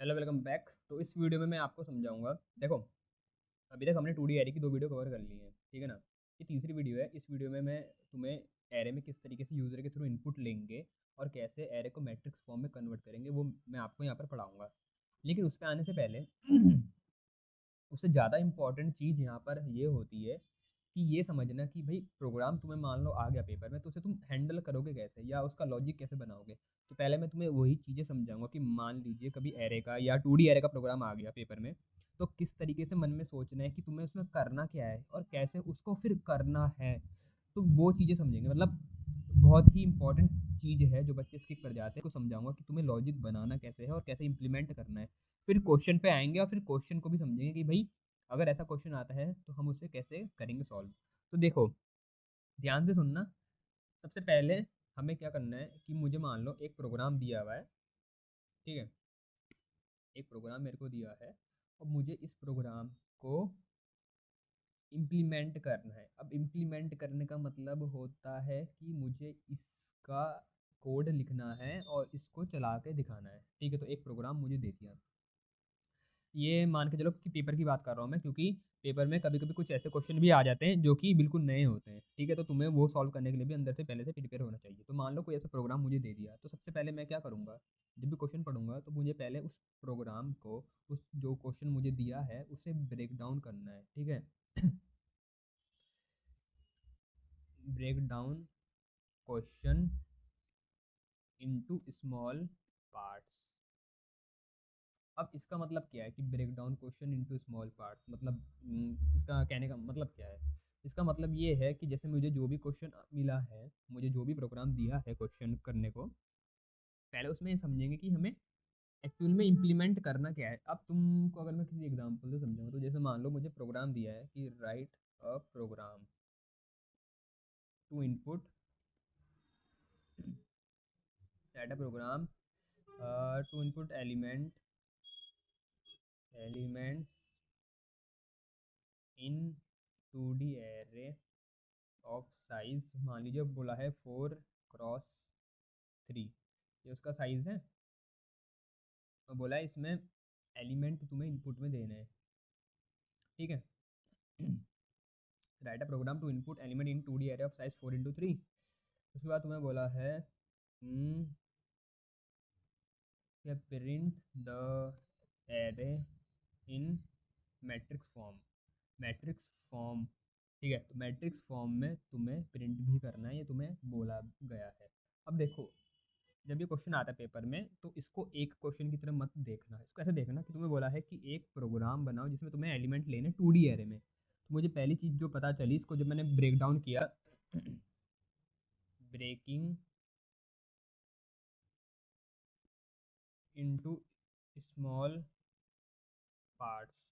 Hello welcome back. तो इस video में मैं आपको समझाऊंगा। देखो, अभी तक हमने 2D एरे की 2 वीडियो कवर कर ली है, ठीक है ना। ये तीसरी वीडियो है। इस वीडियो में मैं तुम्हें एरे में किस तरीके से यूज़र के थ्रू इनपुट लेंगे और कैसे एरे को मैट्रिक्स फॉर्म में कन्वर्ट करेंगे वो मैं आपको यहाँ पर पढ़ाऊंगा। लेकिन उस पर आने से पहले उससे ज़्यादा इम्पॉर्टेंट चीज़ यहाँ पर ये होती है कि ये समझना कि भाई प्रोग्राम तुम्हें मान लो आ गया पेपर में, तो उसे तुम हैंडल करोगे कैसे या उसका लॉजिक कैसे बनाओगे। तो पहले मैं तुम्हें वही चीज़ें समझाऊंगा कि मान लीजिए कभी एरे का या 2D एरे का प्रोग्राम आ गया पेपर में, तो किस तरीके से मन में सोचना है कि तुम्हें उसमें करना क्या है और कैसे उसको फिर करना है। तो वो चीज़ें समझेंगे, मतलब बहुत ही इंपॉर्टेंट चीज़ है जो बच्चे स्किप कर जाते हैं। को समझाऊंगा कि तुम्हें लॉजिक बनाना कैसे है और कैसे इंप्लीमेंट करना है। फिर क्वेश्चन पे आएंगे और फिर क्वेश्चन को भी समझेंगे कि भाई अगर ऐसा क्वेश्चन आता है तो हम उसे कैसे करेंगे सॉल्व। तो देखो, ध्यान से सुनना। सबसे पहले हमें क्या करना है कि मुझे मान लो एक प्रोग्राम दिया हुआ है, ठीक है। एक प्रोग्राम मेरे को दिया है और मुझे इस प्रोग्राम को इम्प्लीमेंट करना है। अब इम्प्लीमेंट करने का मतलब होता है कि मुझे इसका कोड लिखना है और इसको चला के दिखाना है, ठीक है। तो एक प्रोग्राम मुझे दे दिया। ये मान के चलो कि पेपर की बात कर रहा हूँ मैं, क्योंकि पेपर में कभी कभी कुछ ऐसे क्वेश्चन भी आ जाते हैं जो कि बिल्कुल नए होते हैं, ठीक है। तो तुम्हें वो सॉल्व करने के लिए भी अंदर से पहले से प्रिपेयर होना चाहिए। तो मान लो कोई ऐसा प्रोग्राम मुझे दे दिया, तो सबसे पहले मैं क्या करूँगा, जब भी क्वेश्चन पढ़ूंगा तो मुझे पहले उस प्रोग्राम को, उस जो क्वेश्चन मुझे दिया है उसे ब्रेक डाउन करना है, ठीक है। Break down question into small parts. अब इसका मतलब क्या है कि break down question into small parts, मतलब इसका कहने का मतलब क्या है। इसका मतलब ये है कि जैसे मुझे जो भी क्वेश्चन मिला है, मुझे जो भी प्रोग्राम दिया है क्वेश्चन करने को, पहले उसमें ये समझेंगे कि हमें एक्चुअल में इम्प्लीमेंट करना क्या है। अब तुमको अगर मैं किसी एग्जांपल से समझाऊँ, तो जैसे मान लो मुझे प्रोग्राम दिया है कि write a program to input, write a program to input elements in 2D array of size, मान लीजिए बोला है 4x3, ये उसका साइज है। और बोला है इसमें एलिमेंट तुम्हें इनपुट में देने हैं, ठीक है। Write a program to input element in 2D array of size 4x3। उसके बाद तुम्हें बोला है print the array in matrix form. Matrix form, ठीक है। तो मैट्रिक्स फॉर्म में तुम्हें प्रिंट भी करना है, ये तुम्हें बोला गया है। अब देखो, जब ये क्वेश्चन आता है पेपर में, तो इसको एक क्वेश्चन की तरह मत देखना। इसको ऐसे देखना कि तुम्हें बोला है कि एक प्रोग्राम बनाओ जिसमें तुम्हें एलिमेंट लेने 2D एरे में। तो मुझे पहली चीज़ जो पता चली, इसको जब मैंने ब्रेक डाउन किया, ब्रेकिंग इनटू स्मॉल पार्ट्स।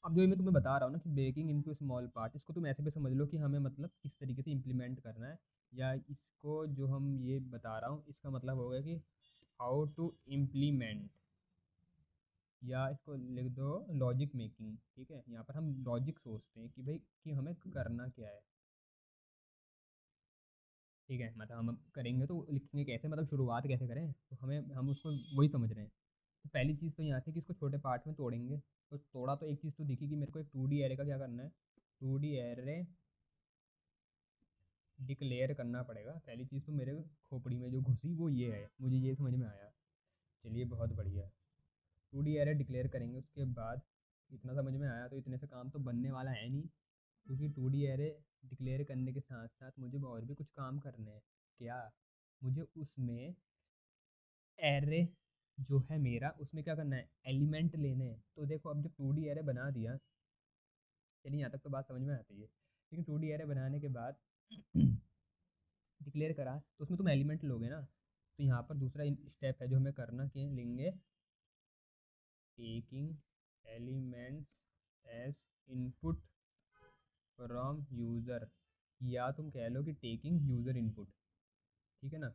अब जो मैं तुम्हें बता रहा हूँ ना कि ब्रेकिंग इनटू स्मॉल पार्ट, इसको तुम ऐसे भी समझ लो कि हमें मतलब किस तरीके से इम्प्लीमेंट करना है। या इसको जो हम ये बता रहा हूँ इसका मतलब होगा कि हाउ टू इम्प्लीमेंट, या इसको लिख दो लॉजिक मेकिंग, ठीक है। यहाँ पर हम लॉजिक सोचते हैं कि भाई कि हमें करना क्या है, ठीक है। मतलब हम करेंगे तो लिखेंगे कैसे, मतलब शुरुआत कैसे करें, तो हम उसको वही समझ रहे हैं। तो पहली चीज़ तो यहाँ थी कि इसको छोटे पार्ट में तोड़ेंगे। तो तोड़ा तो एक चीज़ तो दिखी कि मेरे को एक 2D एरे का क्या करना है, 2D एरे डिक्लेयर करना पड़ेगा। पहली चीज़ तो मेरे खोपड़ी में जो घुसी वो ये है, मुझे ये समझ में आया। चलिए बहुत बढ़िया। 2D एरे डिक्लेयर करेंगे, उसके बाद इतना समझ में आया। तो इतने से काम तो बनने वाला है नहीं, क्योंकि 2D एरे डिक्लेयर करने के साथ साथ मुझे और भी कुछ काम करने हैं। क्या, मुझे उसमें एरे जो है मेरा, उसमें क्या करना है, एलिमेंट लेने हैं। तो देखो, अब जब 2D एरे बना दिया, चलिए यहाँ तक तो बात समझ में आती है। लेकिन 2D एरे बनाने के बाद डिक्लेयर करा, तो उसमें तुम एलिमेंट लोगे ना। तो यहाँ पर दूसरा स्टेप है जो हमें करना कि लेंगे taking elements as input from user, या तुम कह लो कि टेकिंग यूज़र इनपुट, ठीक है ना।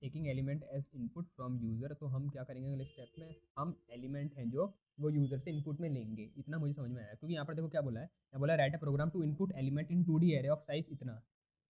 Taking element as input from user, तो हम क्या करेंगे अगले स्टेप में, हम एलिमेंट हैं जो वो यूज़र से इनपुट में लेंगे। इतना मुझे समझ में आया, क्योंकि यहाँ पर देखो क्या बोला है, यहाँ बोला write a program to input element in 2D array of size इतना।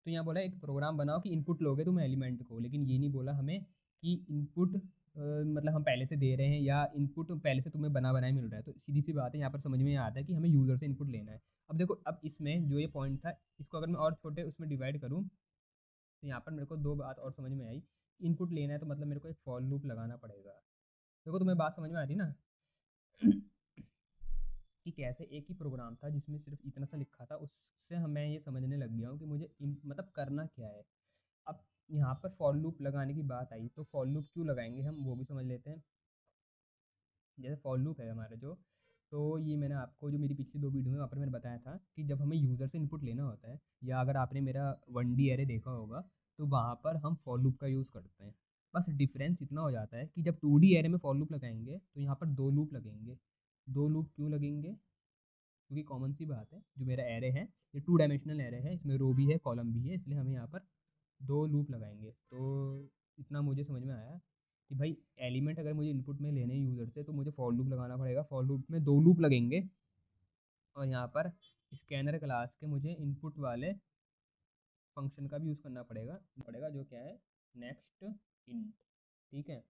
तो यहाँ बोला एक प्रोग्राम बनाओ कि इनपुट लोगे तुम एलिमेंट को, लेकिन ये नहीं बोला हमें कि इनपुट मतलब हम पहले से दे रहे हैं या इनपुट पहले से तुम्हें बना बनाए मिल रहा है। तो सीधी सी बात है, यहाँ पर समझ में आता है कि हमें यूज़र से इनपुट लेना है। अब देखो, अब इसमें जो ये पॉइंट था, इसको अगर मैं और छोटे उसमें डिवाइड करूँ, तो यहाँ पर मेरे को दो बात और समझ में आई। इनपुट लेना है तो मतलब मेरे को एक फॉर लूप लगाना पड़ेगा। देखो तुम्हें बात समझ में आ रही ना कि कैसे एक ही प्रोग्राम था जिसमें सिर्फ इतना सा लिखा था, उससे मैं ये समझने लग गया हूँ कि मुझे मतलब करना क्या है। अब यहाँ पर फॉर लूप लगाने की बात आई, तो फॉर लूप क्यों लगाएंगे हम वो भी समझ लेते हैं। जैसे फॉर लूप है हमारा जो, तो ये मैंने आपको जो मेरी पिछली 2 वीडियो में वहाँ पर मैंने बताया था कि जब हमें यूज़र से इनपुट लेना होता है, या अगर आपने मेरा 1D एरे देखा होगा, तो वहाँ पर हम फॉर लूप का यूज़ करते हैं। बस डिफरेंस इतना हो जाता है कि जब 2D एरे में फॉर लूप लगाएंगे तो यहाँ पर 2 लूप लगेंगे। 2 लूप क्यों लगेंगे? क्योंकि कॉमन सी बात है, जो मेरा एरे है ये 2 डायमेंशनल एरे है, इसमें रो भी है कॉलम भी है, इसलिए हमें यहाँ पर 2 लूप लगाएंगे। तो इतना मुझे समझ में आया कि भाई एलिमेंट अगर मुझे इनपुट में लेने हैं यूज़र से, तो मुझे फॉर लूप लगाना पड़ेगा। फॉर लूप में 2 लूप लगेंगे, और यहाँ पर स्कैनर क्लास के मुझे इनपुट वाले फंक्शन का भी यूज़ करना पड़ेगा जो क्या है, नेक्स्ट इंट। ठीक है,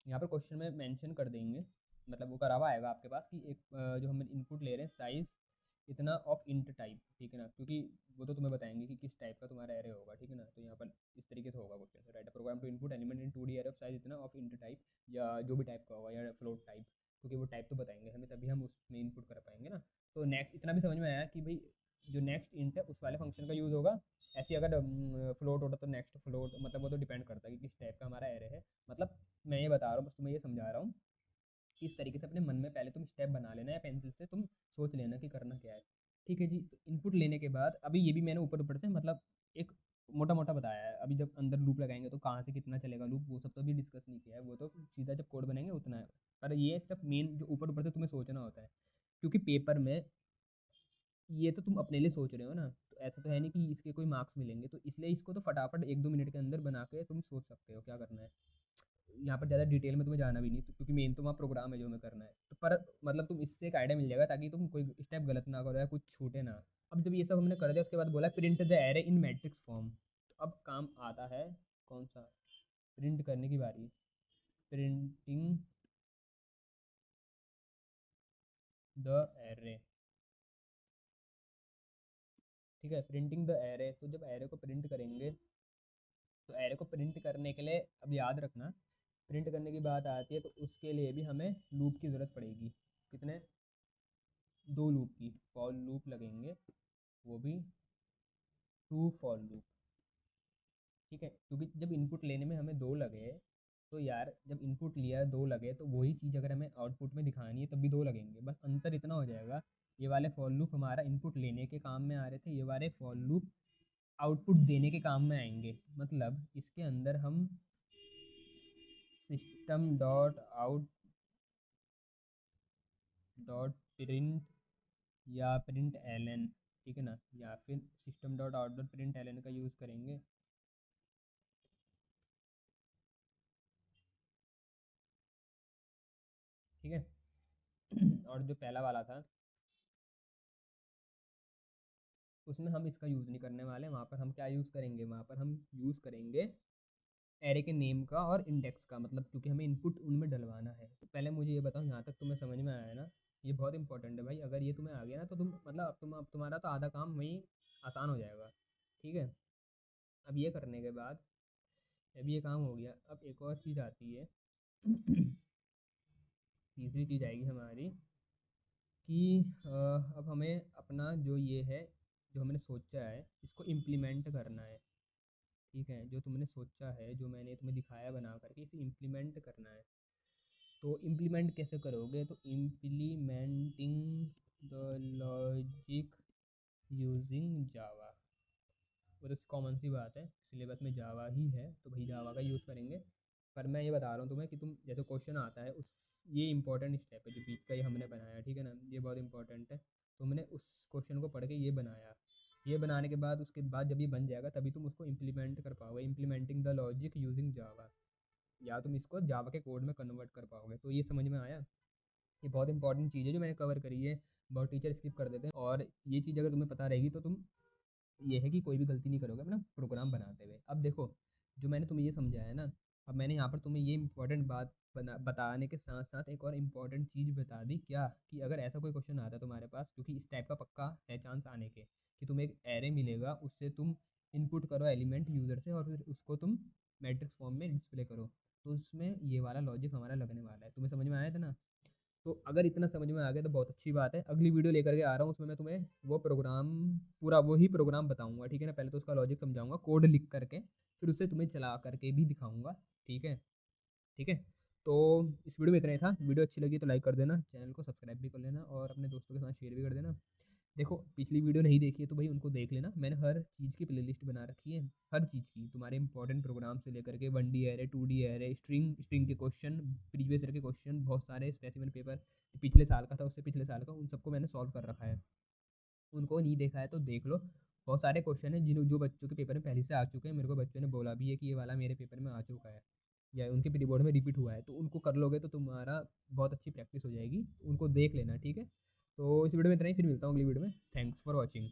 यहाँ पर क्वेश्चन में मेंशन कर देंगे, मतलब वो करा हुआ आएगा आपके पास कि एक जो हम इनपुट ले रहे हैं साइज़ इतना ऑफ इंट टाइप, ठीक है ना, क्योंकि वो तो तुम्हें बताएंगे कि किस टाइप का तुम्हारा एरे होगा, ठीक है ना। तो यहाँ पर इस तरीके से होगा question, write a program to input element in 2D array of size इतना ऑफ इंट टाइप, या जो भी टाइप का होगा, या फ्लोट टाइप, क्योंकि वो टाइप तो बताएंगे हमें, तभी हम उसमें इनपुट कर पाएंगे ना। तो नेक्स्ट इतना भी समझ में आया कि भाई जो नेक्स्ट इंट है उस वाले फंक्शन का यूज़ होगा। ऐसे अगर फ्लोट होता तो नेक्स्ट फ्लोट, मतलब वो तो डिपेंड करता है कि किस टाइप का हमारा एरे है। मतलब मैं ये बता रहा हूँ, बस तुम्हें ये समझा रहा हूँ कि इस तरीके से अपने मन में पहले तुम स्टेप बना लेना, या पेंसिल से तुम सोच लेना कि करना क्या है। ठीक है जी, तो इनपुट लेने के बाद अभी ये भी मैंने ऊपर ऊपर से मतलब एक मोटा मोटा बताया है। अभी जब अंदर लूप लगाएंगे तो कहाँ से कितना चलेगा लूप, वो सब तो अभी डिस्कस नहीं किया है, वो तो सीधा जब कोड बनेंगे उतना है। पर ये सिर्फ मेन जो ऊपर ऊपर से तुम्हें सोचना होता है, क्योंकि पेपर में ये तो तुम अपने लिए सोच रहे हो ना, तो ऐसा तो है नहीं कि इसके कोई मार्क्स मिलेंगे, तो इसलिए इसको तो फटाफट 1-2 मिनट के अंदर बना के तुम सोच सकते हो क्या करना है। यहाँ पर ज़्यादा डिटेल में तुम्हें जाना भी नहीं, तो क्योंकि मेन तो वहाँ प्रोग्राम है जो हमें करना है, तो पर मतलब तुम इससे एक आइडिया मिल जाएगा, ताकि तुम कोई स्टेप गलत ना करो या कुछ छूटे ना। अब जब ये सब हमने कर दिया, उसके बाद बोला print the array in matrix form. तो अब काम आता है कौन सा, प्रिंट करने की बारी। प्रिंटिंग द एरे, ठीक है, प्रिंटिंग द एरे। तो जब एरे को प्रिंट करेंगे, तो एरे को प्रिंट करने के लिए अब याद रखना, प्रिंट करने की बात आती है तो उसके लिए भी हमें लूप की ज़रूरत पड़ेगी। कितने? 2 लूप की, फॉर लूप लगेंगे, वो भी 2 फॉर लूप। ठीक है, क्योंकि जब इनपुट लेने में हमें 2 लगे, तो यार जब इनपुट लिया 2 लगे, तो वही चीज़ अगर हमें आउटपुट में दिखानी है तब भी 2 लगेंगे। बस अंतर इतना हो जाएगा, ये वाले फॉर लूप हमारा इनपुट लेने के काम में आ रहे थे, ये वाले फॉर लूप आउटपुट देने के काम में आएंगे। मतलब इसके अंदर हम system dot out dot print या प्रिंट एल एन, ठीक है ना, या फिर system dot out dot print L N का यूज़ करेंगे। ठीक है और जो पहला वाला था उसमें हम इसका यूज़ नहीं करने वाले, वहाँ पर हम क्या यूज़ करेंगे, वहाँ पर हम यूज़ करेंगे एरे के नेम का और इंडेक्स का, मतलब क्योंकि हमें इनपुट उनमें डलवाना है। तो पहले मुझे ये बताओ, यहाँ तक तुम्हें समझ में आया है ना? ये बहुत इंपॉर्टेंट है भाई, अगर ये तुम्हें आ गया ना तो तुम मतलब अब तुम्हारा तो आधा काम वहीं आसान हो जाएगा। ठीक है, अब ये करने के बाद, अब ये काम हो गया, अब एक और चीज़ आती है तीसरी चीज़ आएगी हमारी कि अब हमें अपना जो ये है, जो हमने सोचा है इसको इम्प्लीमेंट करना है। ठीक है, जो तुमने सोचा है, जो मैंने तुम्हें दिखाया बना करके, इसे इम्प्लीमेंट करना है। तो इम्प्लीमेंट कैसे करोगे, तो implementing the logic using Java, वो तो कॉमन सी बात है, सिलेबस में जावा ही है तो भाई जावा का यूज़ करेंगे। पर मैं ये बता रहा हूँ तुम्हें कि तुम जैसे क्वेश्चन आता है उस, ये इंपॉर्टेंट स्टेप है जो बीच का ये हमने बनाया, ठीक है ना, ये बहुत इंपॉर्टेंट है। तुमने उस क्वेश्चन को पढ़ के ये बनाया, ये बनाने के बाद उसके बाद जब ये बन जाएगा तभी तुम उसको इम्प्लीमेंट कर पाओगे, implementing the logic using Java, या तुम इसको जावा के कोड में कन्वर्ट कर पाओगे। तो ये समझ में आया, ये बहुत इंपॉर्टेंट चीज़ है जो मैंने कवर करी है, बहुत टीचर स्किप कर देते हैं, और ये चीज़ अगर तुम्हें पता रहेगी तो तुम ये है कि कोई भी गलती नहीं करोगे अपना प्रोग्राम बनाते हुए। अब देखो, जो मैंने तुम्हें ये समझाया ना, अब मैंने यहाँ पर तुम्हें ये इंपॉर्टेंट बात बताने के साथ साथ एक और इम्पॉर्टेंट चीज़ बता दी, क्या कि अगर ऐसा कोई क्वेश्चन आता है तुम्हारे पास, क्योंकि इस टाइप का पक्का है चांस आने के, कि तुम्हें एक एरे मिलेगा, उससे तुम इनपुट करो एलिमेंट यूज़र से और फिर उसको तुम मैट्रिक्स फॉर्म में डिस्प्ले करो, तो उसमें ये वाला लॉजिक हमारा लगने वाला है। तुम्हें समझ में आया था ना? तो अगर इतना समझ में आ गया तो बहुत अच्छी बात है। अगली वीडियो लेकर के आ रहा हूँ, उसमें मैं तुम्हें वो प्रोग्राम, पूरा वही प्रोग्राम बताऊंगा, ठीक है ना? पहले तो उसका लॉजिक समझाऊंगा कोड लिख करके, फिर उसे तुम्हें चला करके भी दिखाऊंगा, ठीक है? ठीक है। तो इस वीडियो में इतना ही था। वीडियो अच्छी लगी तो लाइक कर देना, चैनल को सब्सक्राइब भी कर लेना और अपने दोस्तों के साथ शेयर भी कर देना। देखो, पिछली वीडियो नहीं देखी है तो भाई उनको देख लेना, मैंने हर चीज़ की प्लेलिस्ट बना रखी है, हर चीज़ की, तुम्हारे इंपॉर्टेंट प्रोग्राम से लेकर के 1D array, 2D array, string के क्वेश्चन, प्रीवियस ईयर के क्वेश्चन, बहुत सारे स्पेसिफिक पेपर, पिछले साल का था, उससे पिछले साल का, उन सबको मैंने सॉल्व कर रखा है। उनको नहीं देखा है तो देख लो। बहुत सारे क्वेश्चन हैं जिन जो बच्चों के पेपर में पहले से आ चुके हैं, मेरे को बच्चों ने बोला भी है कि ये वाला मेरे पेपर में आ चुका है या उनके प्री बोर्ड में रिपीट हुआ है, तो उनको कर लोगे तो तुम्हारा बहुत अच्छी प्रैक्टिस हो जाएगी, उनको देख लेना, ठीक है? तो इस वीडियो में इतना ही, फिर मिलता हूँ अगली वीडियो में। Thanks for watching.